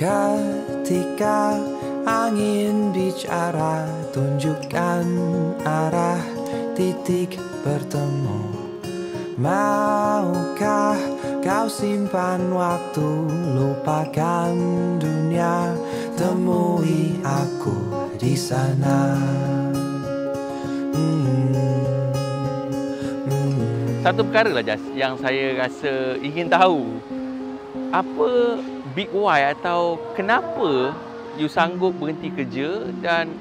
Ketika angin bicara, tunjukkan arah titik bertemu. Maukah kau simpan waktu, lupakan dunia, temui aku di sana. Satu perkara lah Jas yang saya rasa ingin tahu. Apa big why atau kenapa you sanggup berhenti kerja dan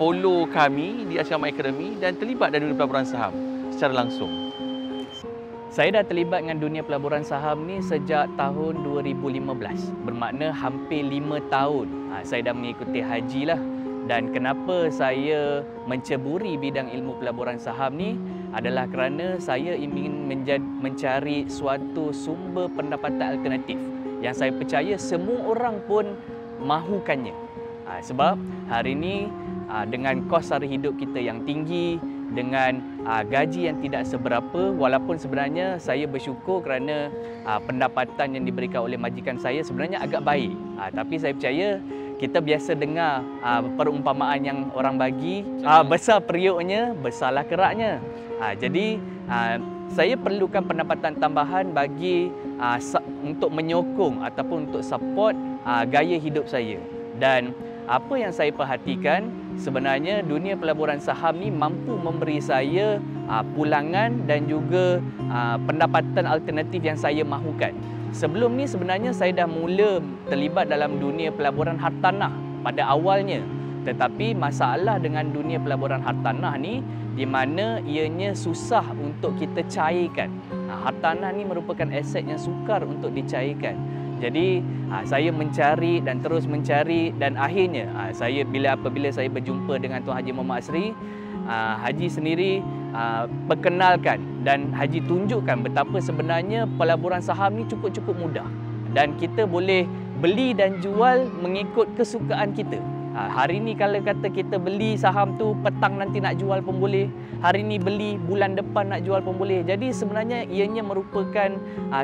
follow kami di Ashrama Academy dan terlibat dalam dunia pelaburan saham secara langsung? Saya dah terlibat dengan dunia pelaburan saham ni sejak tahun 2015. Bermakna hampir 5 tahun saya dah mengikuti haji lah. Dan kenapa saya menceburi bidang ilmu pelaburan saham ni adalah kerana saya ingin mencari suatu sumber pendapatan alternatif yang saya percaya semua orang pun mahukannya. Sebab hari ini dengan kos sara hidup kita yang tinggi, dengan gaji yang tidak seberapa, walaupun sebenarnya saya bersyukur kerana pendapatan yang diberikan oleh majikan saya sebenarnya agak baik. Tapi saya percaya kita biasa dengar perumpamaan yang orang bagi, besar periuknya, besarlah keraknya. Jadi saya perlukan pendapatan tambahan bagi untuk menyokong ataupun untuk support gaya hidup saya. Dan apa yang saya perhatikan, sebenarnya dunia pelaburan saham ni mampu memberi saya pulangan dan juga pendapatan alternatif yang saya mahukan. Sebelum ni sebenarnya saya dah mula terlibat dalam dunia pelaburan hartanah pada awalnya. Tetapi masalah dengan dunia pelaburan hartanah ni di mana ianya susah untuk kita cairkan. Hartanah ni merupakan aset yang sukar untuk dicairkan. Jadi saya mencari dan terus mencari dan akhirnya apabila saya berjumpa dengan Tuan Haji Muhammad Asri, Haji sendiri perkenalkan dan Haji tunjukkan betapa sebenarnya pelaburan saham ni cukup mudah dan kita boleh beli dan jual mengikut kesukaan kita. Hari ni kalau kata kita beli saham tu, petang nanti nak jual pun boleh. Hari ni beli, bulan depan nak jual pun boleh. Jadi sebenarnya ianya merupakan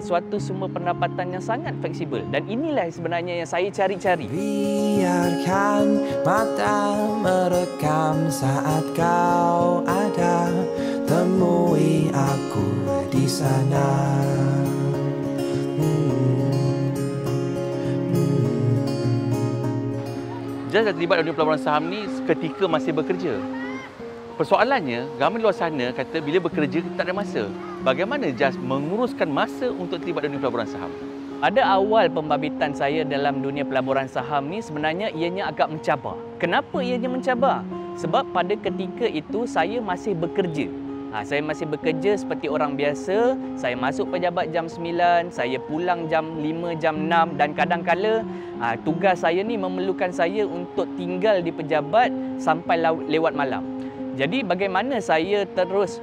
suatu sumber pendapatan yang sangat fleksibel. Dan inilah sebenarnya yang saya cari-cari. Biarkan mata merekam saat kau ada, temui aku di sana. Jas dah terlibat dalam dunia pelaburan saham ni ketika masih bekerja. Persoalannya, ramai luar sana kata bila bekerja kita tak ada masa. Bagaimana Jas menguruskan masa untuk terlibat dalam dunia pelaburan saham? Pada awal pembabitan saya dalam dunia pelaburan saham ni sebenarnya ianya agak mencabar. Kenapa ianya mencabar? Sebab pada ketika itu saya masih bekerja. Saya masih bekerja seperti orang biasa. Saya masuk pejabat jam 9, saya pulang jam 5, jam 6 dan kadang-kala tugas saya ni memerlukan saya untuk tinggal di pejabat sampai lewat malam. Jadi bagaimana saya terus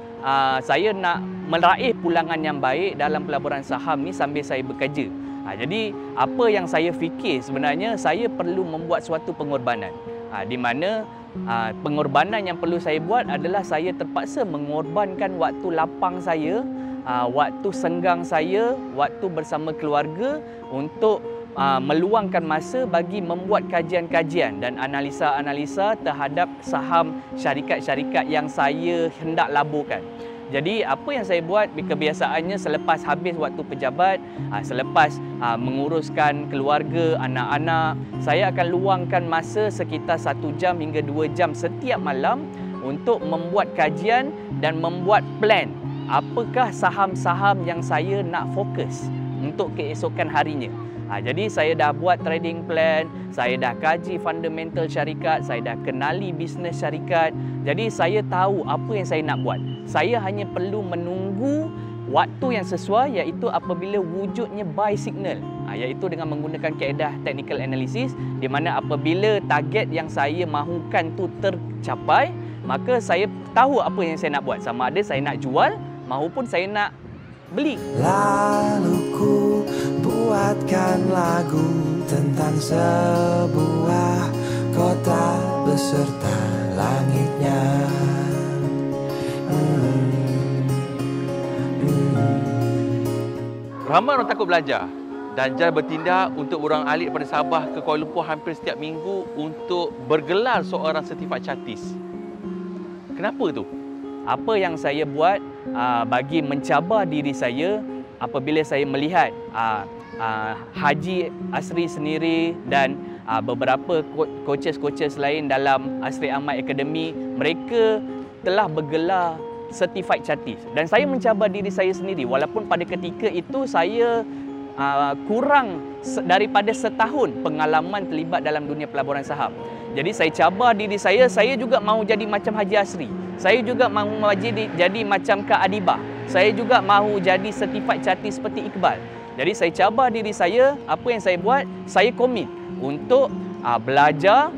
saya nak meraih pulangan yang baik dalam pelaburan saham ni sambil saya bekerja. Jadi apa yang saya fikir sebenarnya saya perlu membuat suatu pengorbanan. Di mana pengorbanan yang perlu saya buat adalah saya terpaksa mengorbankan waktu lapang saya, waktu senggang saya, waktu bersama keluarga untuk meluangkan masa bagi membuat kajian-kajian dan analisa-analisa terhadap saham syarikat-syarikat yang saya hendak laburkan. Jadi apa yang saya buat kebiasaannya selepas habis waktu pejabat, selepas menguruskan keluarga, anak-anak, saya akan luangkan masa sekitar 1 jam hingga 2 jam setiap malam untuk membuat kajian dan membuat plan apakah saham-saham yang saya nak fokus untuk keesokan harinya. Jadi saya dah buat trading plan, saya dah kaji fundamental syarikat, saya dah kenali bisnes syarikat. Jadi saya tahu apa yang saya nak buat. Saya hanya perlu menunggu waktu yang sesuai, iaitu apabila wujudnya buy signal, iaitu dengan menggunakan kaedah technical analysis, di mana apabila target yang saya mahukan tu tercapai, maka saya tahu apa yang saya nak buat. Sama ada saya nak jual maupun saya nak beli. Lalu ku buatkan lagu tentang sebuah kota beserta langitnya. Ramai orang takut belajar. dan JAS bertindak untuk orang alik daripada Sabah ke Kuala Lumpur hampir setiap minggu untuk bergelar seorang sertifat chartis. Kenapa tu? Apa yang saya buat bagi mencabar diri saya apabila saya melihat Haji Asri sendiri dan beberapa coaches lain dalam Asri Ahmad Academy, mereka telah bergelar Certified Chartis. Dan saya mencabar diri saya sendiri walaupun pada ketika itu saya kurang daripada setahun pengalaman terlibat dalam dunia pelaburan saham. Jadi saya cabar diri saya juga mahu jadi macam Haji Asri. Saya juga mahu jadi macam Kak Adibah. Saya juga mahu jadi Certified Chartis seperti Iqbal. Jadi saya cabar diri saya, apa yang saya buat, saya komit untuk belajar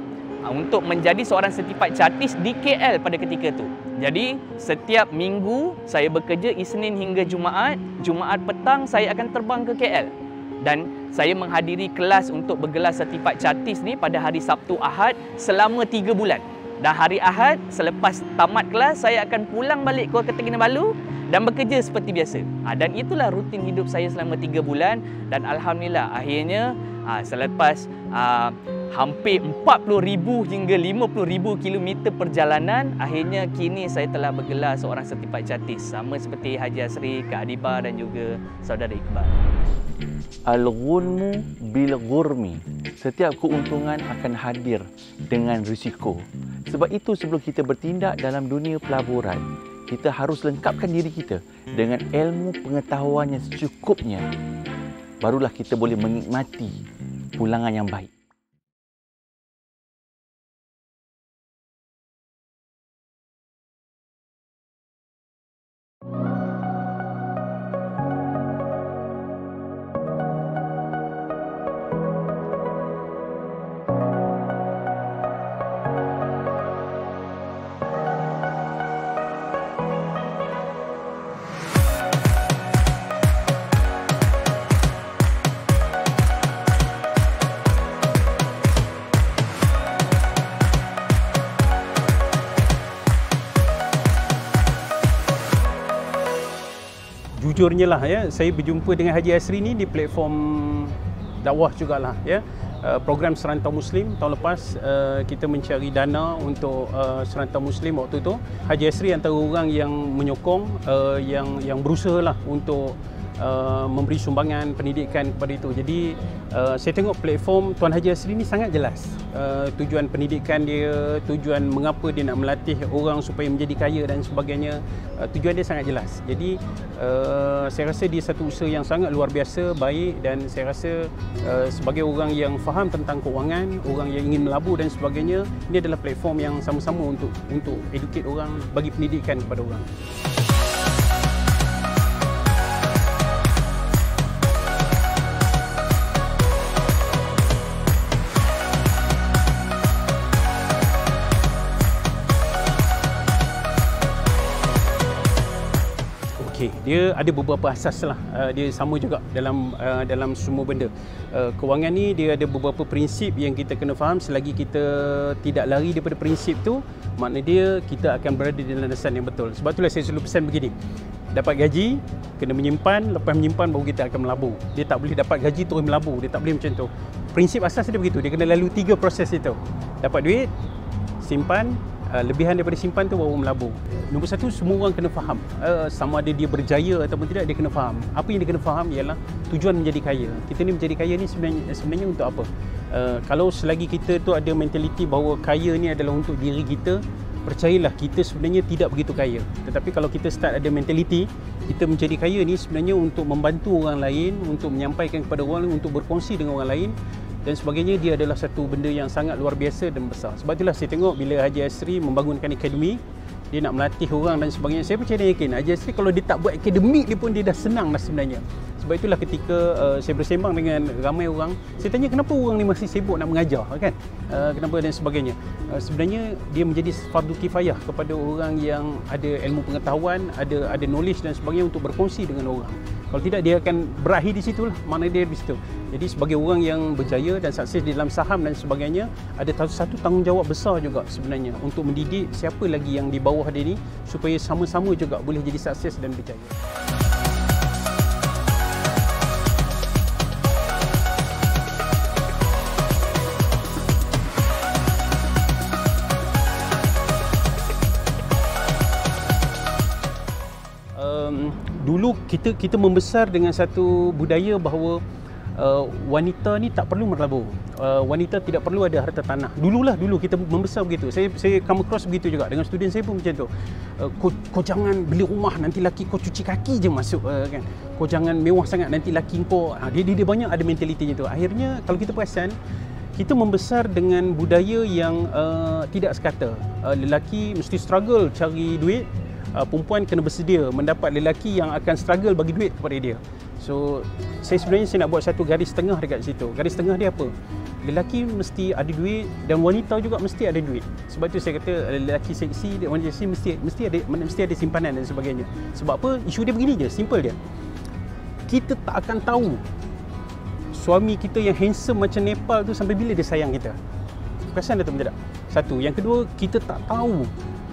untuk menjadi seorang Certified Chartis di KL pada ketika itu. Jadi setiap minggu saya bekerja Isnin hingga Jumaat. Jumaat petang saya akan terbang ke KL. Dan saya menghadiri kelas untuk bergelar Certified Chartis ni pada hari Sabtu Ahad selama 3 bulan. Dan hari Ahad selepas tamat kelas saya akan pulang balik ke Kota Kinabalu dan bekerja seperti biasa. Dan itulah rutin hidup saya selama 3 bulan dan alhamdulillah akhirnya selepas hampir 40,000 hingga 50,000 kilometer perjalanan, akhirnya kini saya telah bergelar seorang Certified Chartis sama seperti Haji Asri, Kak Adibah dan juga saudara Iqbal. Al-ghunmu bil-ghurmi. Setiap keuntungan akan hadir dengan risiko. Sebab itu sebelum kita bertindak dalam dunia pelaburan, kita harus lengkapkan diri kita dengan ilmu pengetahuan yang secukupnya. Barulah kita boleh menikmati pulangan yang baik. Jujurnya lah ya, saya berjumpa dengan Haji Asri ni di platform dakwah jugalah ya. Program Serantau Muslim tahun lepas kita mencari dana untuk Serantau Muslim waktu tu. Haji Asri antara orang yang menyokong, yang berusaha lah untuk memberi sumbangan pendidikan kepada itu. Jadi saya tengok platform Tuan Haji Asri ni sangat jelas tujuan pendidikan dia, tujuan mengapa dia nak melatih orang supaya menjadi kaya dan sebagainya. Tujuan dia sangat jelas. Jadi saya rasa dia satu usaha yang sangat luar biasa, baik, dan saya rasa sebagai orang yang faham tentang kewangan, orang yang ingin melabur dan sebagainya, ini adalah platform yang sama-sama untuk educate orang, bagi pendidikan kepada orang. Okay, dia ada beberapa asas lah. Dia sama juga dalam semua benda. Kewangan ni dia ada beberapa prinsip yang kita kena faham. Selagi kita tidak lari daripada prinsip tu, makna dia kita akan berada di landasan yang betul. Sebab itulah saya selalu pesan begini. Dapat gaji, kena menyimpan. Lepas menyimpan baru kita akan melabur. Dia tak boleh dapat gaji terus melabur. Dia tak boleh macam tu. Prinsip asas dia begitu. Dia kena lalu 3 proses itu. Dapat duit, simpan, lebihan daripada simpan tu baru melabur. Nombor 1, semua orang kena faham. Sama ada dia berjaya ataupun tidak, dia kena faham. Apa yang dia kena faham ialah tujuan menjadi kaya. Kita ni menjadi kaya ni sebenarnya untuk apa? Kalau selagi kita tu ada mentaliti bahawa kaya ni adalah untuk diri kita, percayalah kita sebenarnya tidak begitu kaya. Tetapi kalau kita start ada mentaliti kita menjadi kaya ni sebenarnya untuk membantu orang lain, untuk menyampaikan kepada orang lain, untuk berkongsi dengan orang lain dan sebagainya, dia adalah satu benda yang sangat luar biasa dan besar. Sebab itulah saya tengok bila Haji Asri membangunkan akademi, dia nak melatih orang dan sebagainya, saya percaya dan yakin Haji Asri kalau dia tak buat akademik dia pun dia dah senang dah sebenarnya. Sebab itulah ketika saya bersembang dengan ramai orang, saya tanya kenapa orang ni masih sibuk nak mengajar kan? Kenapa dan sebagainya. Sebenarnya dia menjadi fardu kifayah kepada orang yang ada ilmu pengetahuan, ada knowledge dan sebagainya untuk berkongsi dengan orang. Kalau tidak dia akan berakhir di situlah, mana dia di situ. Jadi sebagai orang yang berjaya dan sukses di dalam saham dan sebagainya, ada satu tanggungjawab besar juga sebenarnya untuk mendidik siapa lagi yang di bawah dia ni supaya sama-sama juga boleh jadi sukses dan berjaya. dulu kita membesar dengan satu budaya bahawa wanita ni tak perlu merlabur. Wanita tidak perlu ada harta tanah. Dulu kita membesar begitu. Saya come across begitu juga dengan student saya pun macam tu. Kau jangan beli rumah, nanti laki kau cuci kaki je masuk kan. Kau jangan mewah sangat, nanti laki kau dia banyak ada mentalitinya tu. Akhirnya kalau kita perasan, kita membesar dengan budaya yang tidak sekata. Lelaki mesti struggle cari duit, perempuan kena bersedia mendapat lelaki yang akan struggle bagi duit kepada dia. So, saya nak buat satu garis tengah dekat situ. Garis tengah dia apa? Lelaki mesti ada duit dan wanita juga mesti ada duit. Sebab tu saya kata lelaki seksi, wanita seksi mesti ada simpanan dan sebagainya. Sebab apa? Isu dia begini je, simple dia. Kita tak akan tahu suami kita yang handsome macam Nepal tu sampai bila dia sayang kita. Perasan atau tidak? Satu. Yang kedua, kita tak tahu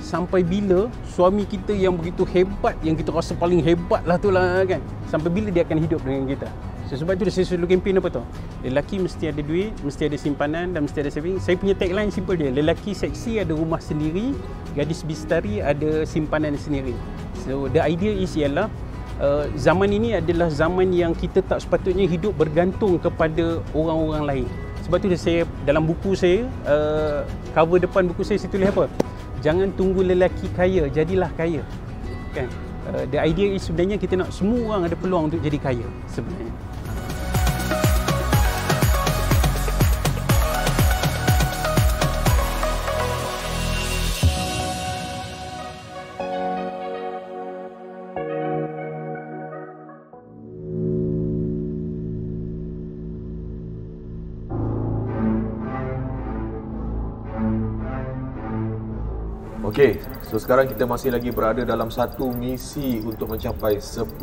sampai bila suami kita yang begitu hebat, yang kita rasa paling hebat lah tu lah kan, sampai bila dia akan hidup dengan kita. So, sebab tu saya selalu kempen apa tu, lelaki mesti ada duit, mesti ada simpanan dan mesti ada saving. Saya punya tagline simple je, lelaki seksi ada rumah sendiri, gadis bistari ada simpanan sendiri. So the idea is ialah zaman ini adalah zaman yang kita tak sepatutnya hidup bergantung kepada orang-orang lain. Sebab tu saya dalam buku saya, cover depan buku saya tulis apa? Jangan tunggu lelaki kaya, jadilah kaya. Kan? The idea is sebenarnya kita nak semua orang ada peluang untuk jadi kaya sebenarnya. Okey, so sekarang kita masih lagi berada dalam satu misi untuk mencapai 10,000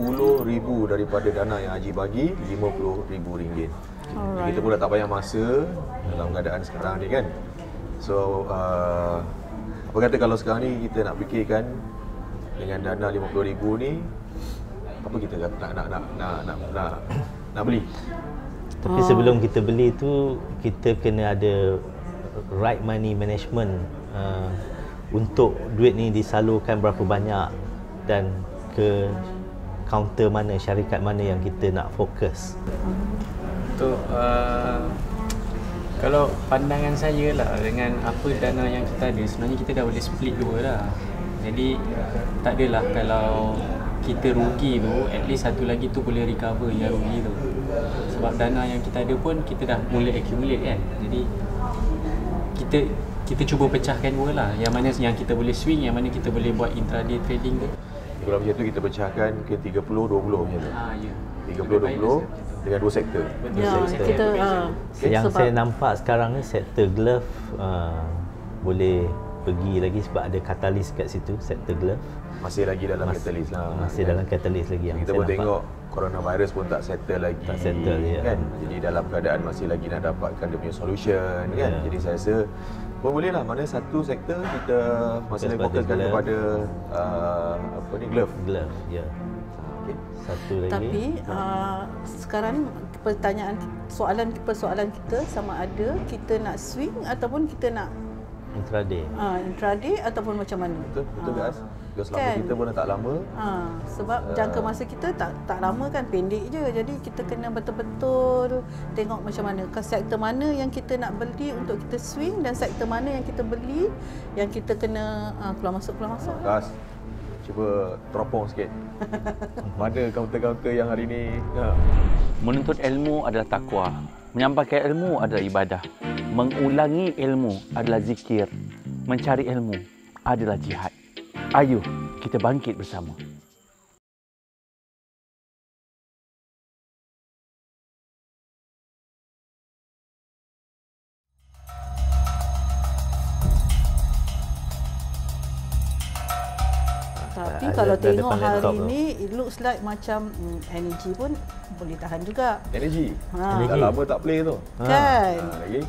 daripada dana yang Haji bagi, RM50,000. Alright. Kita pun dah tak payah masa dalam keadaan sekarang ni kan. So, apa kata kalau sekarang ni kita nak fikirkan dengan dana RM50,000 ni, apa kita nak beli? Tapi sebelum kita beli tu, kita kena ada right money management. Untuk duit ni disalurkan berapa banyak dan ke kaunter mana, syarikat mana yang kita nak fokus. Untuk kalau pandangan saya lah dengan apa dana yang kita ada, sebenarnya kita dah boleh split dua lah. Jadi tak adalah kalau kita rugi tu, at least satu lagi tu boleh recover yang rugi tu. Sebab dana yang kita ada pun kita dah mula accumulate kan. Jadi kita cuba pecahkan dua lah. Yang mana yang kita boleh swing, yang mana kita boleh buat intraday trading tu. Kalau macam tu kita pecahkan ke 30-20 macam tu. Ya. 30-20 dengan dua sektor. Ya, kita yang saya nampak sekarang ni sektor glove boleh pergi lagi sebab ada katalis kat situ, sektor glove. Masih lagi dalam katalis lah. Masih dalam katalis lagi yang kita pun tengok coronavirus pun tak settle lagi. Tak settle kan. Jadi dalam keadaan masih lagi nak dapatkan dia punya solution kan. Jadi saya rasa pun boleh lah, mana satu sektor kita masih lagi fokuskan kepada apa ni, glove. Glove, ya. Okay. Satu lagi. Tapi sekarang persoalan kita sama ada kita nak swing ataupun kita nak intraday. Intraday ataupun macam mana? Betul guys. Because selama kita pun dah tak lama. Sebab jangka masa kita tak lama kan, pendek je. Jadi kita kena betul-betul tengok macam mana, sektor mana yang kita nak beli untuk kita swing dan sektor mana yang kita beli yang kita kena keluar masuk. Guys, cuba teropong sikit. Mana kaunter-kaunter yang hari ni? Menuntut ilmu adalah takwa. Menyampaikan ilmu adalah ibadah. Mengulangi ilmu adalah zikir. Mencari ilmu adalah jihad. Ayo kita bangkit bersama. Tapi kalau tengok hari ni, it looks like macam energy pun boleh tahan juga. Energy? Dah lama tak play tu. Kan? Lagi?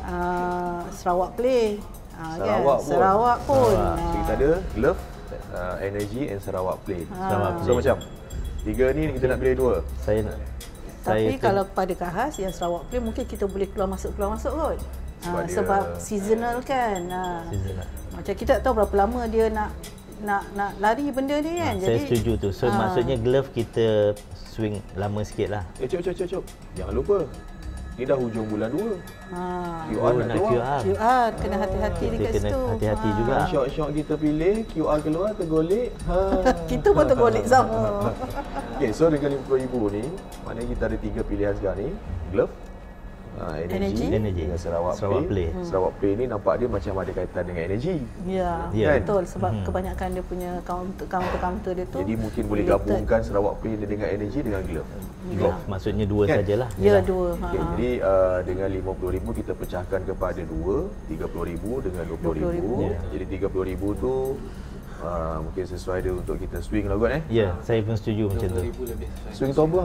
Sarawak play. Sarawak pun. So kita ada glove, energy and Sarawak play. So macam tiga ni kita nak pilih dua. Tapi kalau pada Kahas yang Sarawak play mungkin kita boleh keluar masuk kot. Sebab seasonal kan. Seasonal. Macam kita tak tahu berapa lama dia nak nak lari benda ni kan. Saya setuju tu. So maksudnya glove kita swing lama sikit lah. Cop. Jangan lupa. Ni dah hujung bulan 2. QR nak keluar. QR kena hati-hati dekat situ. Kena hati-hati juga. Shot kita pilih, QR keluar, tergolek. Kita pun tergolek sama. Okay, so dengan RM50,000 ni, maknanya kita ada 3 pilihan sekarang ni. Glove, energy dengan Sarawak Play. Sarawak Play ni nampak dia macam ada kaitan dengan energy. Ya, kan? betul. Sebab kebanyakan dia punya counter dia tu. Jadi mungkin boleh gabungkan Sarawak Play dengan energy dengan glove. Glove maksudnya 2 sajalah. Ya, 2. Okay, jadi dengan RM50,000 kita pecahkan kepada 2, RM30,000 dengan RM20,000. Jadi RM30,000 tu mungkin sesuai dia untuk kita swing lah kot Ya, saya pun setuju macam tu. Swing tu apa?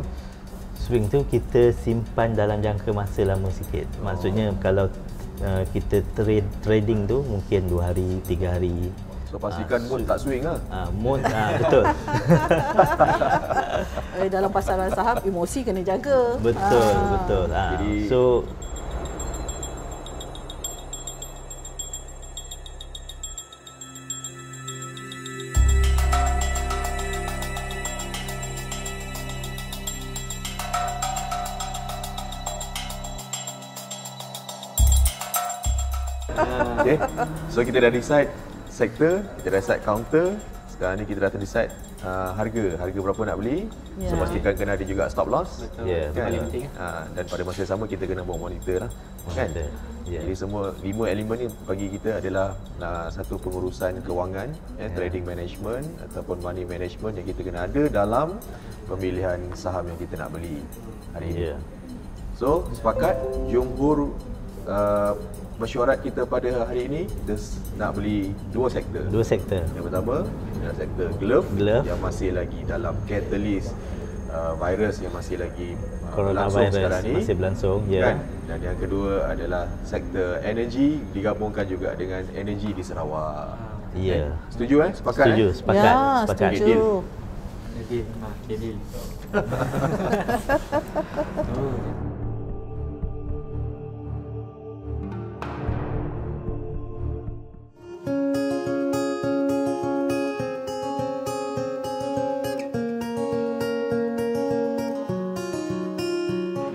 Swing tu kita simpan dalam jangka masa lama sikit. Maksudnya kalau kita trading tu mungkin 2 hari, 3 hari. So pastikan moon tak swing lah. Moon betul. Dalam pasaran saham emosi kena jaga. Betul. Jadi so okay. So kita dah decide sektor, kita dah decide counter. Sekarang ni kita dah decide harga berapa nak beli. So pastikan kena ada juga stop loss. Kan? Dan pada masa yang sama kita kena buat monitor lah. Kan? Jadi semua 5 elemen ni bagi kita adalah satu pengurusan kewangan, trading management ataupun money management yang kita kena ada dalam pemilihan saham yang kita nak beli hari ini. So sepakat jumhur mesyuarat kita pada hari ini kita nak beli 2 sektor. Yang pertama adalah sektor glove yang masih lagi dalam catalyst virus yang masih lagi berlangsung sekarang ni. Masih berlangsung, kan? Dan yang kedua adalah sektor energy digabungkan juga dengan energy di Sarawak. Setuju Sepakat? Sepakat. Setuju. Deal.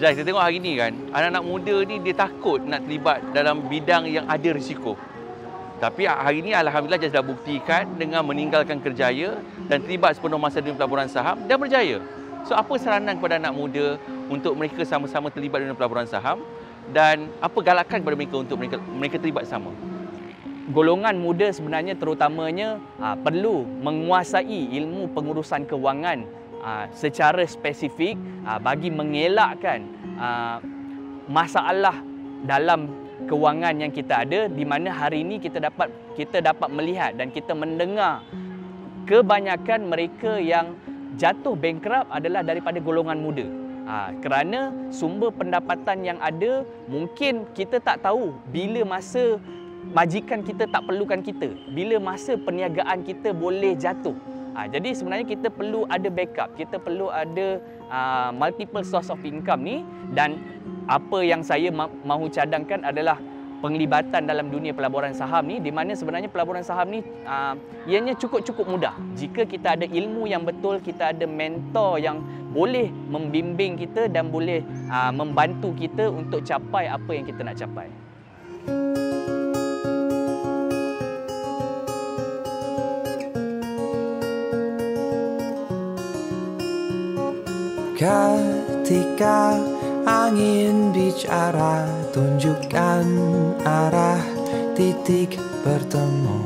Kita tengok hari ni kan, anak-anak muda ni dia takut nak terlibat dalam bidang yang ada risiko. Tapi hari ni alhamdulillah Jazz dah buktikan dengan meninggalkan kerjaya dan terlibat sepenuh masa dunia pelaburan saham dan berjaya. So apa saranan kepada anak muda untuk mereka sama-sama terlibat dalam pelaburan saham dan apa galakan kepada mereka untuk mereka terlibat sama? Golongan muda sebenarnya terutamanya perlu menguasai ilmu pengurusan kewangan secara spesifik bagi mengelakkan masalah dalam kewangan yang kita ada, di mana hari ini kita dapat melihat dan kita mendengar kebanyakan mereka yang jatuh bankrupt adalah daripada golongan muda. Kerana sumber pendapatan yang ada mungkin kita tak tahu bila masa majikan kita tak perlukan kita, bila masa perniagaan kita boleh jatuh. Jadi sebenarnya kita perlu ada backup, kita perlu ada multiple source of income ni, dan apa yang saya mahu cadangkan adalah penglibatan dalam dunia pelaburan saham ni, di mana sebenarnya pelaburan saham ni ianya cukup mudah. Jika kita ada ilmu yang betul, kita ada mentor yang boleh membimbing kita dan boleh membantu kita untuk capai apa yang kita nak capai. Ketika angin bicara, tunjukkan arah titik bertemu.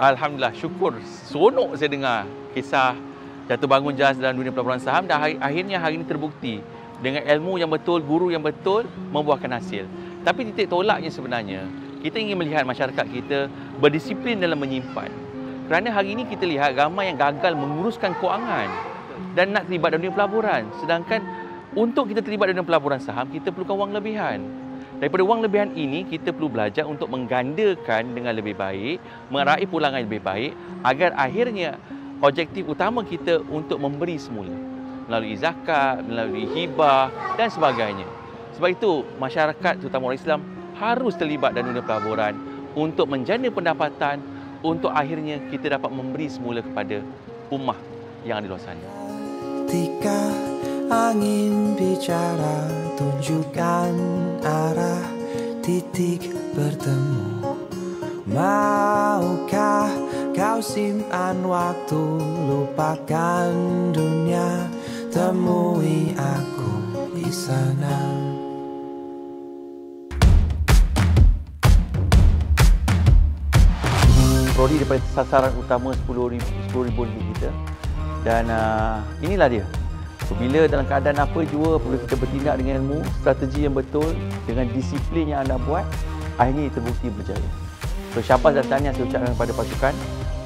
Alhamdulillah, syukur, seronok saya dengar kisah jatuh bangun Jazz dalam dunia pelaburan saham dan akhirnya hari ini terbukti dengan ilmu yang betul, guru yang betul membuahkan hasil. Tapi titik tolaknya sebenarnya, kita ingin melihat masyarakat kita berdisiplin dalam menyimpan. Kerana hari ini kita lihat ramai yang gagal menguruskan kewangan dan nak terlibat dalam dunia pelaburan. Sedangkan untuk kita terlibat dalam pelaburan saham, kita perlukan wang lebihan. Daripada wang lebihan ini, kita perlu belajar untuk menggandakan dengan lebih baik, meraih pulangan lebih baik, agar akhirnya objektif utama kita untuk memberi semula. Melalui zakat, melalui hibah dan sebagainya. Sebab itu, masyarakat terutama orang Islam harus terlibat dalam dunia pelaburan untuk menjana pendapatan, untuk akhirnya kita dapat memberi semula kepada ummah yang ada di luar sana. Ketika angin bicara, tunjukkan arah titik bertemu. Maukah kau simpan waktu, lupakan dunia, temui aku di sana. Prodi daripada sasaran utama 10,000 ringgit kita, dan inilah dia. Bila dalam keadaan apa jua, perlu kita bertindak dengan ilmu, strategi yang betul, dengan disiplin yang anda buat, akhirnya terbukti berjaya. So syabas dan tahniah saya ucapkan kepada pasukan,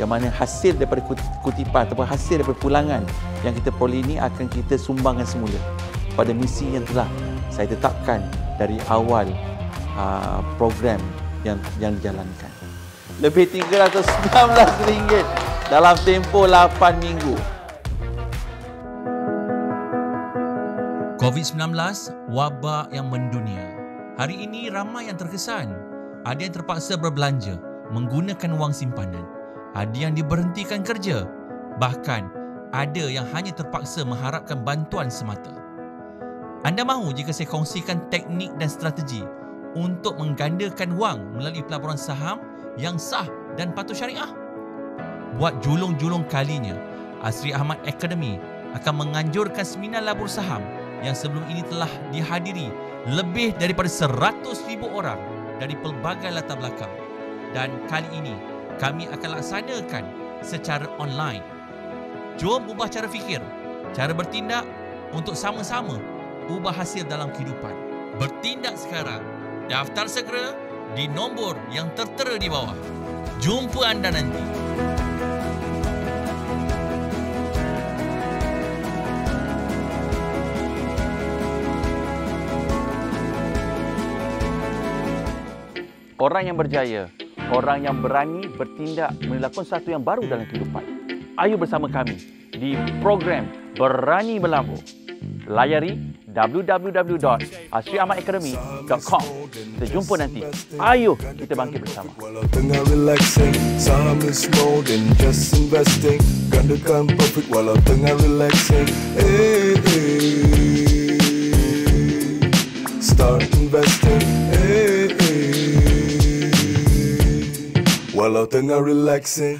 yang mana hasil daripada kutipan ataupun hasil daripada pulangan yang kita peroleh ini akan kita sumbangkan semula pada misi yang telah saya tetapkan dari awal program yang dijalankan. Lebih RM319 dalam tempoh 8 minggu. COVID-19, wabak yang mendunia. Hari ini ramai yang terkesan. Ada yang terpaksa berbelanja menggunakan wang simpanan. Ada yang diberhentikan kerja. Bahkan ada yang hanya terpaksa mengharapkan bantuan semata. Anda mahu jika saya kongsikan teknik dan strategi untuk menggandakan wang melalui pelaburan saham yang sah dan patuh syariah? Buat julung-julung kalinya, Asri Ahmad Academy akan menganjurkan seminar labur saham yang sebelum ini telah dihadiri lebih daripada 100,000 orang dari pelbagai latar belakang. Dan kali ini, kami akan laksanakan secara online. Jom ubah cara fikir, cara bertindak untuk sama-sama ubah hasil dalam kehidupan. Bertindak sekarang, daftar segera di nombor yang tertera di bawah. Jumpa anda nanti. Orang yang berjaya, orang yang berani bertindak melakukan sesuatu yang baru dalam kehidupan. Ayo bersama kami di program Berani Melabur. Layari www.asriahmadacademy.com. Kita jumpa nanti. Ayo kita bangkit bersama. Walau tengah relaxing, saham is more than just investing. Gandakan profit walau tengah relaxing. Start investing. Walau tengah relaxing.